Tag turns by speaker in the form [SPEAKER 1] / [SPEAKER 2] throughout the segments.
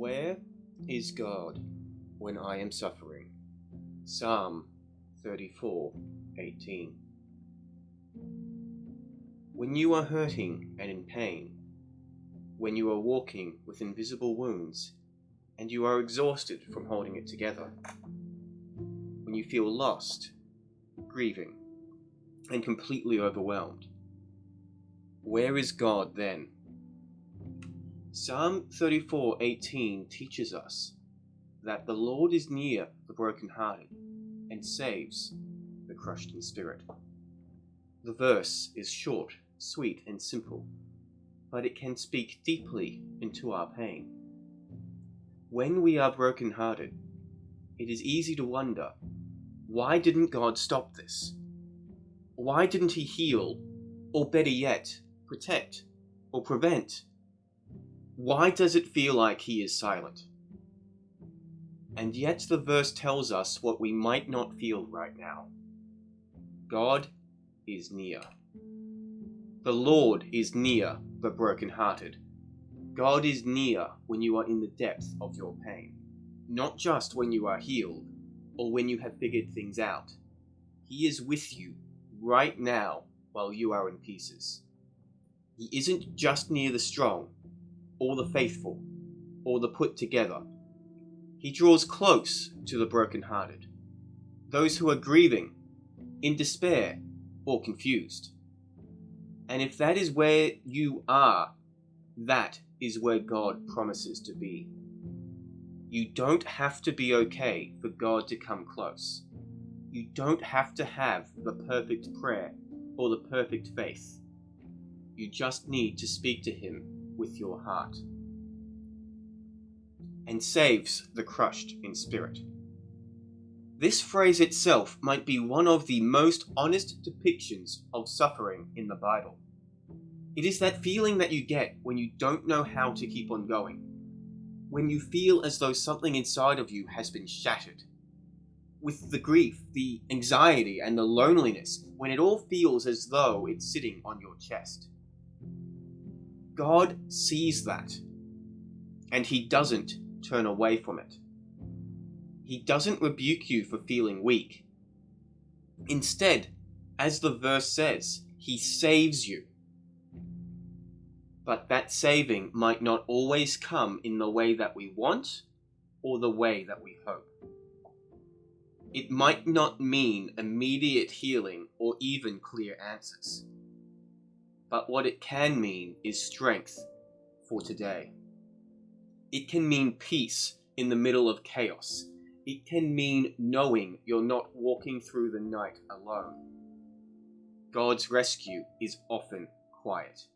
[SPEAKER 1] Where is God when I am suffering? Psalm 34:18. When you are hurting and in pain, when you are walking with invisible wounds, and you are exhausted from holding it together, when you feel lost, grieving, and completely overwhelmed, where is God then? Psalm 34:18 teaches us that the Lord is near the brokenhearted and saves the crushed in spirit. The verse is short, sweet, and simple, but it can speak deeply into our pain. When we are brokenhearted, it is easy to wonder, why didn't God stop this? Why didn't He heal, or better yet, protect or prevent? Why does it feel like He is silent? And yet the verse tells us what we might not feel right now. God is near. The Lord is near the brokenhearted. God is near when you are in the depth of your pain, not just when you are healed or when you have figured things out. He is with you right now while you are in pieces. He isn't just near the strong, or the faithful, or the put together. He draws close to the brokenhearted, those who are grieving, in despair, or confused. And if that is where you are, that is where God promises to be. You don't have to be okay for God to come close. You don't have to have the perfect prayer or the perfect faith. You just need to speak to Him with your heart. And saves the crushed in spirit. This phrase itself might be one of the most honest depictions of suffering in the Bible. It is that feeling that you get when you don't know how to keep on going, when you feel as though something inside of you has been shattered. With the grief, the anxiety, and the loneliness, when it all feels as though it's sitting on your chest. God sees that, and He doesn't turn away from it. He doesn't rebuke you for feeling weak. Instead, as the verse says, He saves you. But that saving might not always come in the way that we want or the way that we hope. It might not mean immediate healing or even clear answers. But what it can mean is strength for today. It can mean peace in the middle of chaos. It can mean knowing you're not walking through the night alone. God's rescue is often quiet.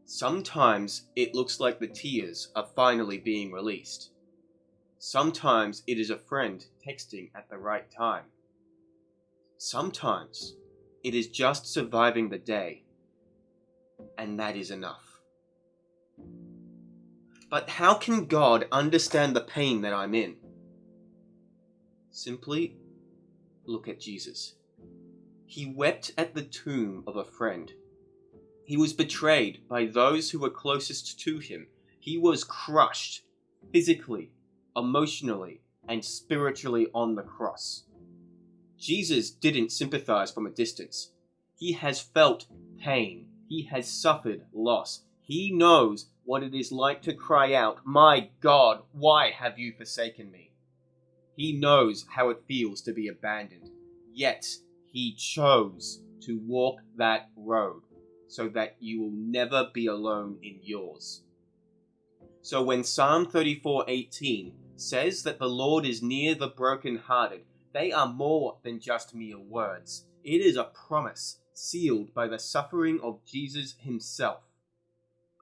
[SPEAKER 1] Sometimes it looks like the tears are finally being released. Sometimes it is a friend texting at the right time. Sometimes it is just surviving the day, and that is enough. But how can God understand the pain that I'm in? Simply look at Jesus. He wept at the tomb of a friend. He was betrayed by those who were closest to Him. He was crushed physically, emotionally, and spiritually on the cross. Jesus didn't sympathize from a distance. He has felt pain. He has suffered loss. He knows what it is like to cry out, "My God, why have you forsaken me?" He knows how it feels to be abandoned. Yet, He chose to walk that road so that you will never be alone in yours. So when Psalm 34:18 says that the Lord is near the brokenhearted, they are more than just mere words. It is a promise sealed by the suffering of Jesus Himself.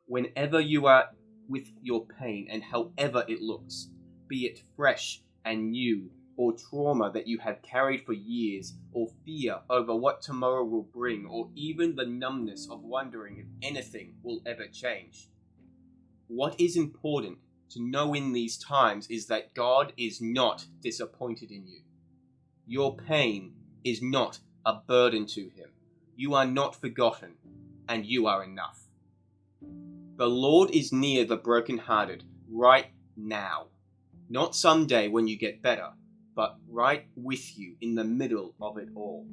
[SPEAKER 1] Whenever you are with your pain, and however it looks, be it fresh and new, or trauma that you have carried for years, or fear over what tomorrow will bring, or even the numbness of wondering if anything will ever change. What is important to know in these times is that God is not disappointed in you. Your pain is not a burden to Him. You are not forgotten, and you are enough. The Lord is near the brokenhearted right now. Not someday when you get better, but right with you in the middle of it all.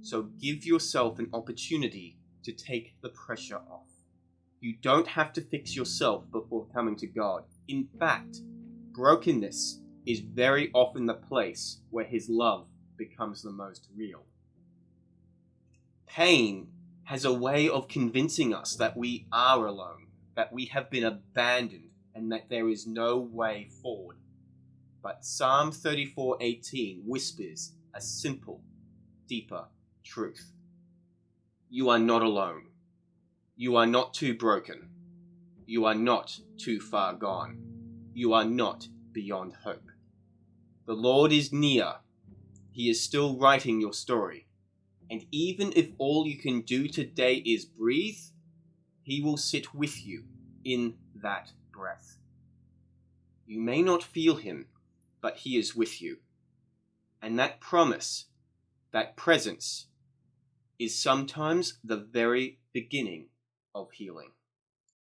[SPEAKER 1] So give yourself an opportunity to take the pressure off. You don't have to fix yourself before coming to God. In fact, brokenness is very often the place where His love becomes the most real. Pain has a way of convincing us that we are alone, that we have been abandoned, and that there is no way forward. But Psalm 34:18 whispers a simple, deeper truth. You are not alone. You are not too broken. You are not too far gone. You are not beyond hope. The Lord is near. He is still writing your story. And even if all you can do today is breathe, He will sit with you in that breath. You may not feel Him, but He is with you. And that promise, that presence, is sometimes the very beginning of healing.